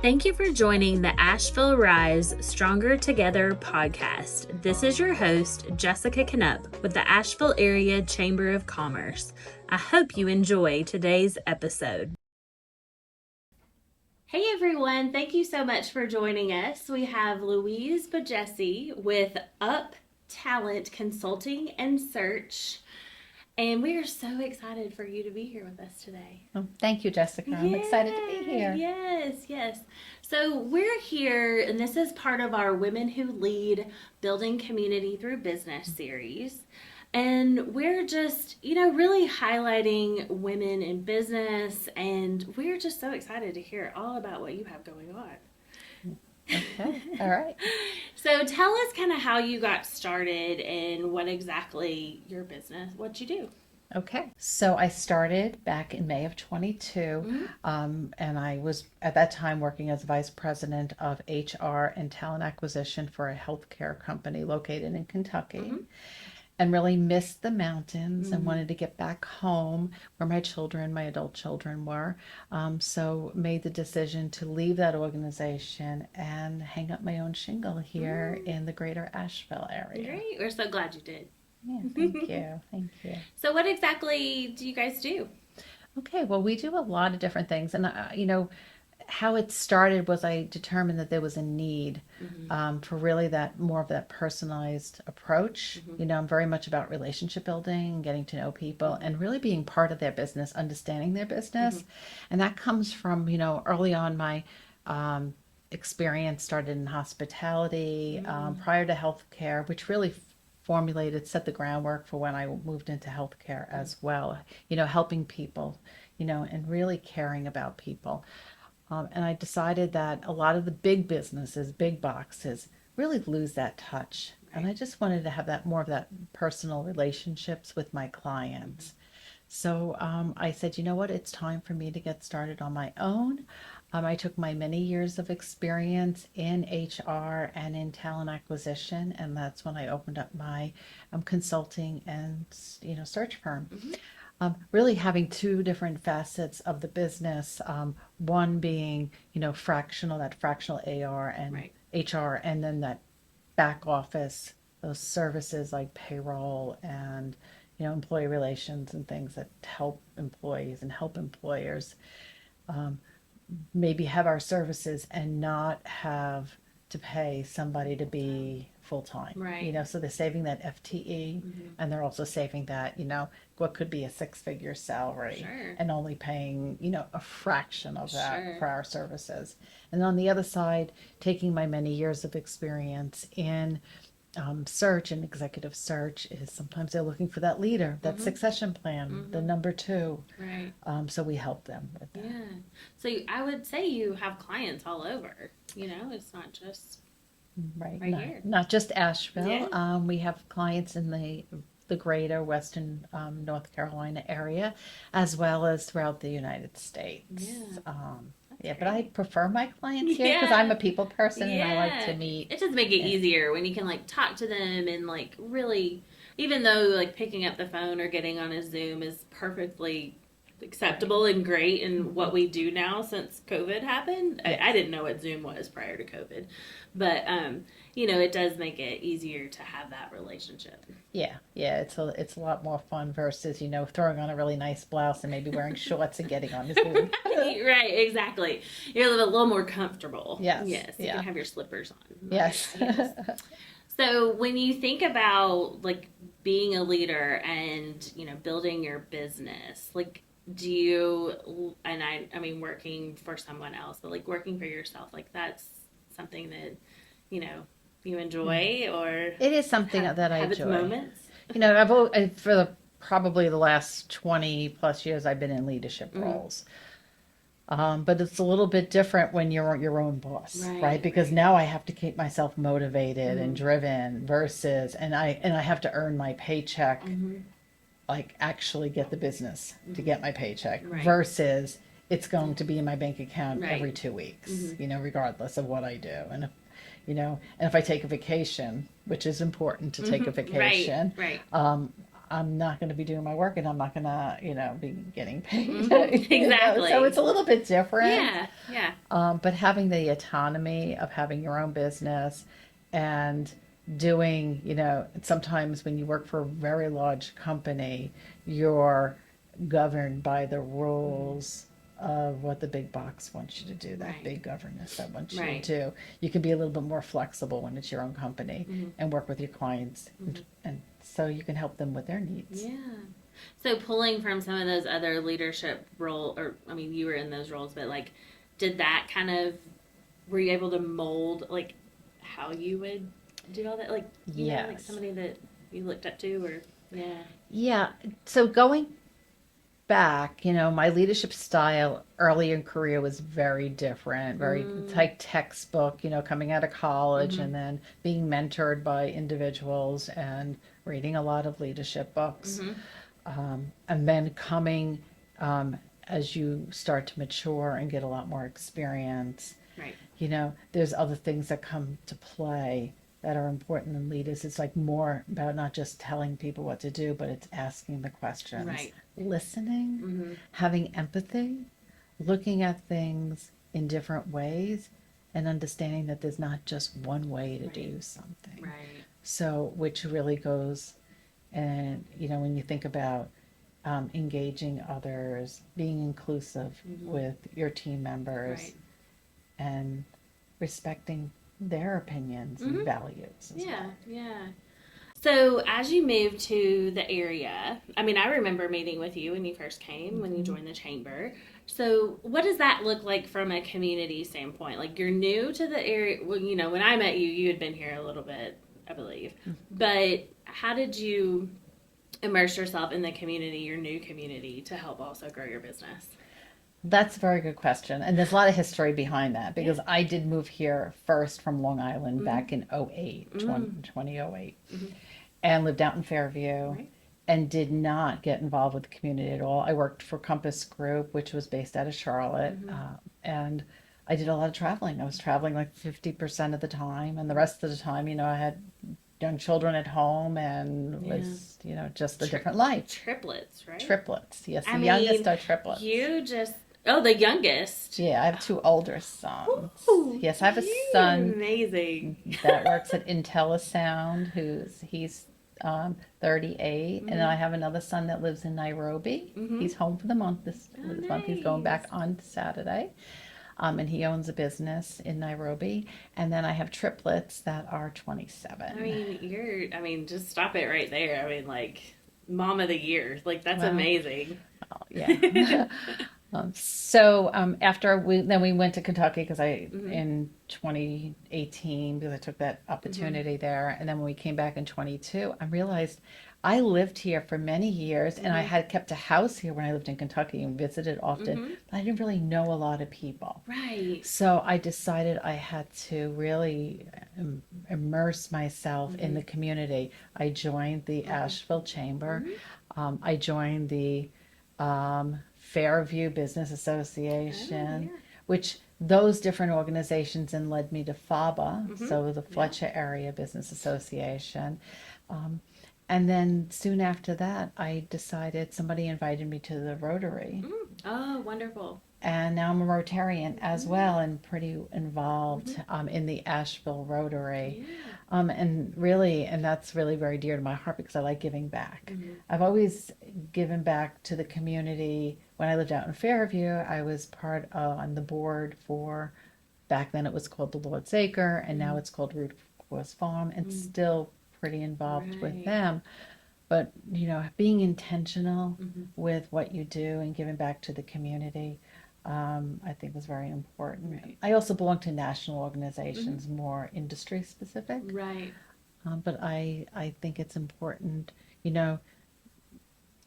Thank you for joining the Asheville Rise Stronger Together podcast. This is your host, Jessica Knupp with the Asheville Area Chamber of Commerce. I hope you enjoy today's episode. Hey everyone, thank you so much for joining us. We have Louise Bijesse with UpTalent Consulting and Search. And we are so excited for you to be here with us today. Oh, thank you, Jessica. I'm excited to be here. Yes. So we're here, and this is part of our Women Who Lead Building Community Through Business series. And we're just, really highlighting women in business, and we're just so excited to hear all about what you have going on. Okay, all right. So tell us kind of how you got started and what exactly your business, what you do. Okay, so I started back in May of 22, and I was at that time working as Vice President of HR and Talent Acquisition for a healthcare company located in Kentucky. And really missed the mountains and wanted to get back home where my adult children were. So made the decision to leave that organization and hang up my own shingle here in the greater Asheville area. Great. We're so glad you did. Yeah, thank you. Thank you. So what exactly do you guys do? Okay, well, we do a lot of different things. And, how it started was I determined that there was a need for really that more of that personalized approach. I'm very much about relationship building, getting to know people, and really being part of their business, understanding their business. And that comes from, early on my experience started in hospitality prior to healthcare, which really set the groundwork for when I moved into healthcare as well, helping people, and really caring about people. And I decided that a lot of the big businesses, big boxes, really lose that touch. Right. And I just wanted to have that more of that personal relationships with my clients. So I said, you know what, it's time for me to get started on my own. I took my many years of experience in HR and in talent acquisition, and that's when I opened up my consulting and search firm. Really having two different facets of the business. One being, fractional AR and HR, and then that back office, those services like payroll and, employee relations and things that help employees and help employers maybe have our services and not have to pay somebody to be full-time. Right. So they're saving that FTE and they're also saving that, what could be a six-figure salary and only paying, a fraction of that for our services. And on the other side, taking my many years of experience in search and executive search is sometimes they're looking for that leader, that succession plan, the number two. Right. So we help them with that. Yeah. So I would say you have clients all over, it's not just right here. Not just Asheville. Yeah. We have clients in the greater Western North Carolina area, as well as throughout the United States. Yeah. But I prefer my clients here because I'm a people person and I like to meet. It just makes it easier when you can talk to them and really, even though picking up the phone or getting on a Zoom is perfectly acceptable and great in what we do now since COVID happened. I didn't know what Zoom was prior to COVID, but it does make it easier to have that relationship. Yeah, it's a lot more fun versus throwing on a really nice blouse and maybe wearing shorts and getting on the Zoom. Right, exactly. You're a little more comfortable. Yes, you can have your slippers on. Yes. So when you think about being a leader and building your business, do you, and I mean working for someone else, but working for yourself, that's something that you enjoy, or it is something that I have enjoy. Its moments. For probably the last 20 plus years I've been in leadership roles. But it's a little bit different when you're your own boss, right? Because now I have to keep myself motivated and driven versus, and I have to earn my paycheck, actually get the business to get my paycheck versus it's going to be in my bank account every 2 weeks, regardless of what I do. And if I take a vacation, which is important to take a vacation, I'm not going to be doing my work and I'm not going to, be getting paid. Exactly. So it's a little bit different. Yeah, yeah. But having the autonomy of having your own business and doing, sometimes when you work for a very large company, you're governed by the rules of what the big box wants you to do, that Right. big governess that wants you Right. to do. You can be a little bit more flexible when it's your own company and work with your clients. And so you can help them with their needs. Yeah. So pulling from some of those other leadership role, or I mean, you were in those roles, but like, did that kind of, were you able to mold like how you would do all that? Like, like Yes. somebody that you looked up to, or yeah. Yeah. So going back, my leadership style early in career was very different, very like textbook, coming out of college and then being mentored by individuals and reading a lot of leadership books. And then coming as you start to mature and get a lot more experience, Right. There's other things that come to play that are important in leaders. It's like more about not just telling people what to do, but it's asking the questions, Right. listening, having empathy, looking at things in different ways, and understanding that there's not just one way to do something. Right. So, which really goes, and when you think about engaging others, being inclusive with your team members, Right. and respecting their opinions and values as Yeah. well. Yeah. So as you moved to the area, I mean, I remember meeting with you when you first came, when you joined the chamber. So what does that look like from a community standpoint? Like you're new to the area. Well, when I met you, you had been here a little bit, I believe. But how did you immerse yourself in the community, your new community, to help also grow your business? That's a very good question. And there's a lot of history behind that because I did move here first from Long Island back in 2008, and lived out in Fairview Right. and did not get involved with the community at all. I worked for Compass Group, which was based out of Charlotte, and I did a lot of traveling. I was traveling like 50% of the time, and the rest of the time, I had young children at home and was, just a different life. Triplets, right? Triplets, yes, I the youngest mean, are triplets. You just, oh, the youngest. Yeah, I have two older sons. Ooh, Yes, I have a son amazing. that works at IntelliSound, he's 38, and then I have another son that lives in Nairobi. He's home for the month this month. He's going back Nice. on Saturday. And he owns a business in Nairobi. And then I have triplets that are 27. I mean, just stop it right there. I mean, like, mom of the year. Like, that's Wow. amazing. Oh, yeah. So after we went to Kentucky because in 2018 because I took that opportunity there, and then when we came back in 22, I realized I lived here for many years and I had kept a house here when I lived in Kentucky and visited often, but I didn't really know a lot of people. Right. So I decided I had to really immerse myself in the community. I joined the Asheville Chamber. I joined the Fairview Business Association, which those different organizations then led me to FABA, so the Fletcher Area Business Association. And then soon after that, I decided somebody invited me to the Rotary. Oh, wonderful. And now I'm a Rotarian as well and pretty involved in the Asheville Rotary. And that's really very dear to my heart because I like giving back. I've always given back to the community. When I lived out in Fairview, I was on the board for, back then it was called the Lord's Acre, and now it's called Root Cross Farm, and still pretty involved with them. But, being intentional with what you do and giving back to the community, I think was very important. Right. I also belong to national organizations, more industry specific. Right. But I think it's important,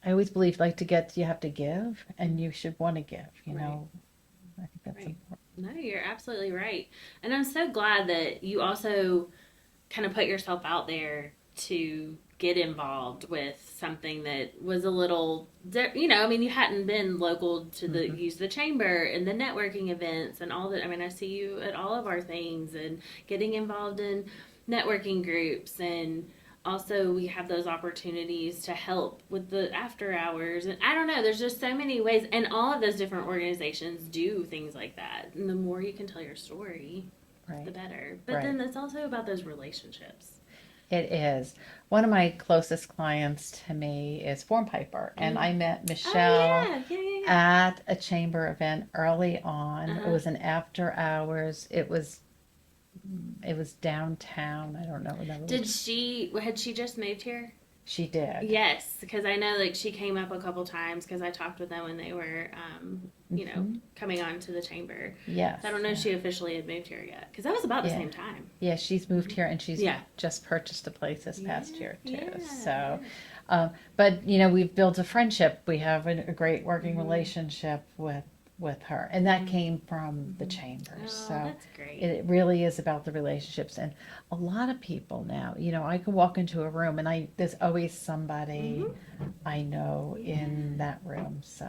I always believe like to get, you have to give and you should want to give, Right. I think that's important. No, you're absolutely right. And I'm so glad that you also kind of put yourself out there to get involved with something that was a little, I mean, you hadn't been local to the use the chamber and the networking events and all that. I mean, I see you at all of our things and getting involved in networking groups and also we have those opportunities to help with the after hours, and I don't know, there's just so many ways, and all of those different organizations do things like that, and the more you can tell your story, Right. the better. But then it's also about those relationships. It is. One of my closest clients to me is Form Piper, and I met Michelle at a chamber event early on. It was an after hours. It was downtown. I don't know. Had she just moved here? She did. Yes, because I know like she came up a couple times because I talked with them when they were, coming on to the chamber. Yes. I don't know if she officially had moved here yet because that was about the same time. Yeah, she's moved here and she's just purchased a place this past year too. Yeah. So, but we've built a friendship. We have a great working relationship with her, and that came from the chambers. Oh, so that's great. it really is about the relationships. And a lot of people now, I can walk into a room and there's always somebody I know in that room. So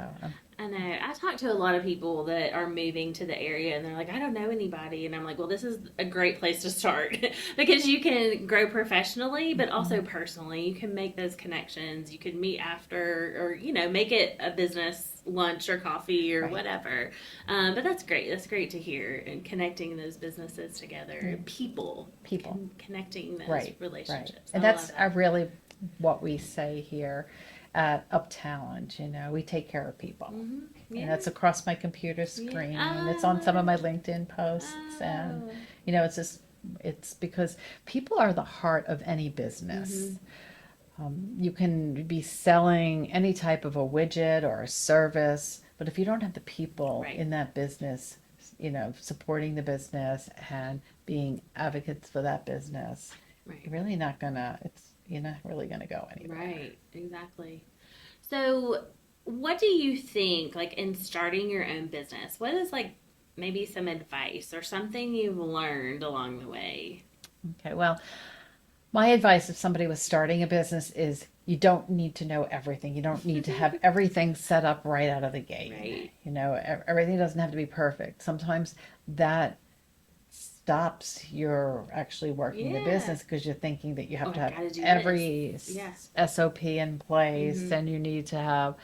I know. I talk to a lot of people that are moving to the area and they're like, I don't know anybody. And I'm like, well, this is a great place to start because you can grow professionally, but also personally. You can make those connections. You can meet after or, make it a business lunch or coffee or whatever. But that's great. That's great to hear, and connecting those businesses together. People. Connecting those relationships. Right. And that's really what we say here at UpTalent. We take care of people. And that's across my computer screen. And it's on some of my LinkedIn posts. And, it's because people are the heart of any business. You can be selling any type of a widget or a service, but if you don't have the people in that business, supporting the business and being advocates for that business, you're really not you're not really gonna go anywhere. Right, exactly. So what do you think, like in starting your own business, what is like maybe some advice or something you've learned along the way? Okay, well, my advice if somebody was starting a business is you don't need to know everything. You don't need to have everything set up right out of the gate. Right. Everything doesn't have to be perfect. Sometimes that stops your actually working the business because you're thinking that you have to have every SOP in place and you need to have,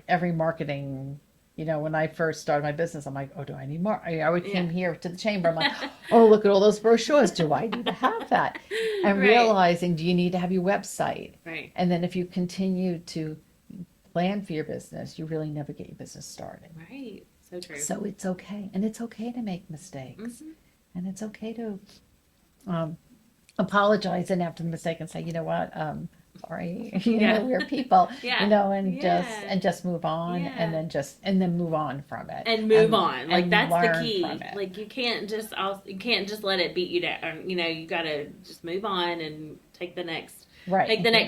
every marketing. When I first started my business, I'm like, oh, do I need more? I came here to the chamber. I'm like, oh, look at all those brochures. Do I need to have that? And realizing, do you need to have your website? Right. And then if you continue to plan for your business, you really never get your business started. Right. So true. So it's okay. And it's okay to make mistakes. And it's okay to apologize and after the mistake and say, you know what, sorry, we're people, and just move on, and then move on from it, and move on. Like that's the key. Like you can't just let it beat you down. You got to just move on and take the next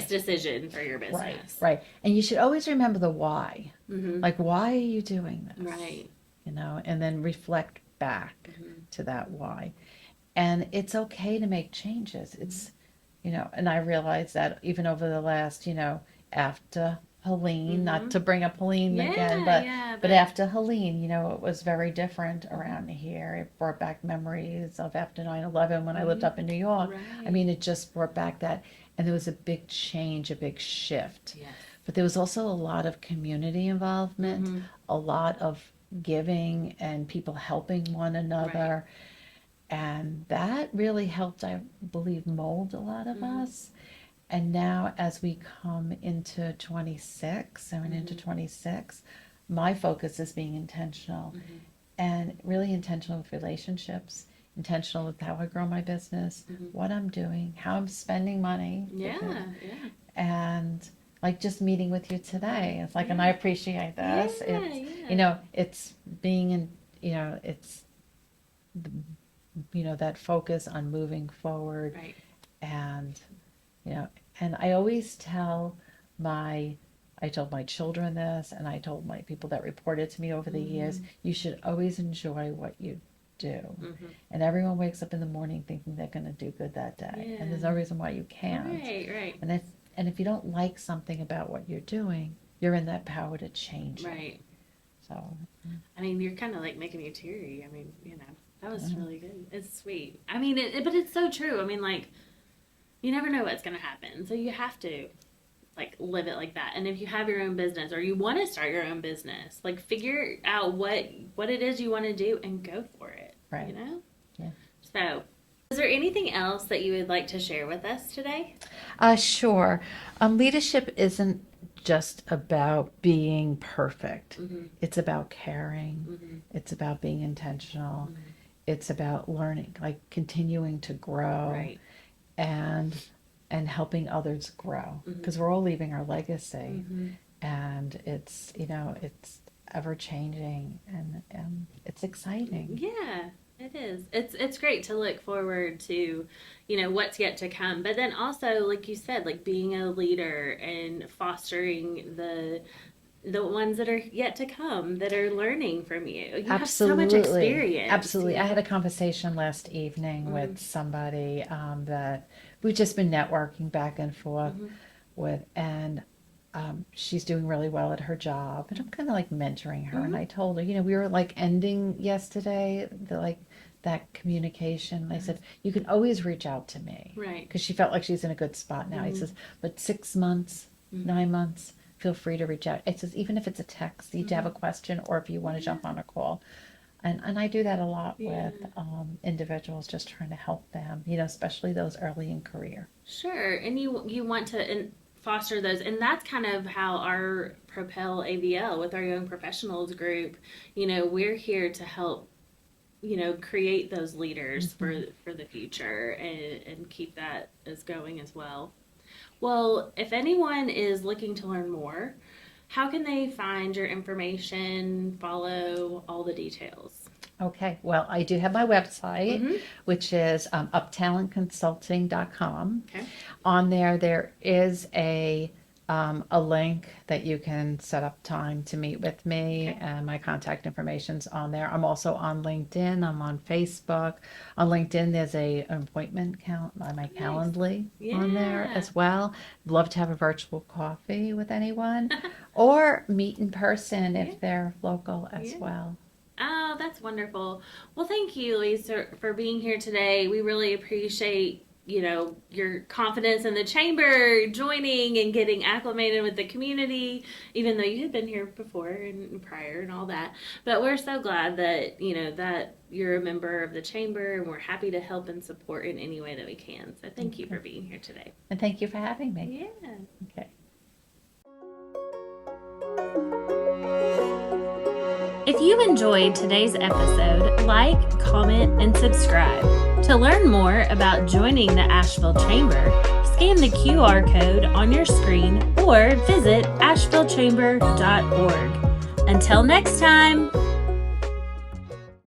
decision for your business. Right. And you should always remember the why. Like, why are you doing this? Right. And then reflect back to that why. And it's okay to make changes. It's and I realized that even over the last, after Helene, not to bring up Helene again, but after Helene, it was very different around here. It brought back memories of after 9/11 when I lived up in New York. Right. I mean, it just brought back that, and there was a big change, a big shift. Yes. But there was also a lot of community involvement, a lot of giving and people helping one another. And that really helped, I believe, mold a lot of us. And now as we come into 26, my focus is being intentional and really intentional with relationships, intentional with how I grow my business, what I'm doing, how I'm spending money. And like just meeting with you today. It's like, and I appreciate this. It's being in, it's that focus on moving forward. And and I always tell I told my children this, and I told my people that reported to me over the years, you should always enjoy what you do. And everyone wakes up in the morning thinking they're going to do good that day, and there's no reason why you can't. Right. And if you don't like something about what you're doing, you're in that power to change it. So I mean, you're kind of like making me teary. I mean, that was really good. It's sweet. I mean, but it's so true. I mean, like, you never know what's going to happen. So you have to like live it like that. And if you have your own business or you want to start your own business, like figure out what it is you want to do and go for it. Right. You know? Yeah. So is there anything else that you would like to share with us today? Sure. Leadership isn't just about being perfect. Mm-hmm. It's about caring. Mm-hmm. It's about being intentional. Mm-hmm. It's about learning, like continuing to grow, Right. and helping others grow, because we're all leaving our legacy, Mm-hmm. and it's, it's ever changing, and it's exciting. Yeah, it is. It's great to look forward to, what's yet to come. But then also, like you said, like being a leader and fostering the ones that are yet to come that are learning from you. You have so much experience. Absolutely. I had a conversation last evening with somebody that we've just been networking back and forth with, and she's doing really well at her job, and I'm kind of like mentoring her. And I told her, we were like ending yesterday, that communication. I said, you can always reach out to me. Right. Because she felt like she's in a good spot now. He says, but 6 months, 9 months, feel free to reach out. It says, even if it's a text, you have a question, or if you want to jump on a call. And I do that a lot with individuals, just trying to help them, especially those early in career. Sure. And you want to foster those. And that's kind of how our Propel AVL with our young professionals group, we're here to help, create those leaders for the future and keep that as going as well. Well, if anyone is looking to learn more, how can they find your information, follow all the details? Okay, well, I do have my website, which is UpTalentConsulting.com. Okay. On there is a link that you can set up time to meet with me, and my contact information's on there. I'm also on LinkedIn. I'm on Facebook. On LinkedIn, there's an appointment count by my Calendly on there as well. Love to have a virtual coffee with anyone, or meet in person if they're local as well. Oh, that's wonderful. Well, thank you, Louise, for being here today. We really appreciate your confidence in the chamber, joining and getting acclimated with the community, even though you had been here before and prior and all that. But we're so glad that, that you're a member of the chamber, and we're happy to help and support in any way that we can. So thank you for being here today. And thank you for having me. Yeah. Okay. If you enjoyed today's episode, like, comment, and subscribe. To learn more about joining the Asheville Chamber, scan the QR code on your screen or visit ashevillechamber.org. Until next time!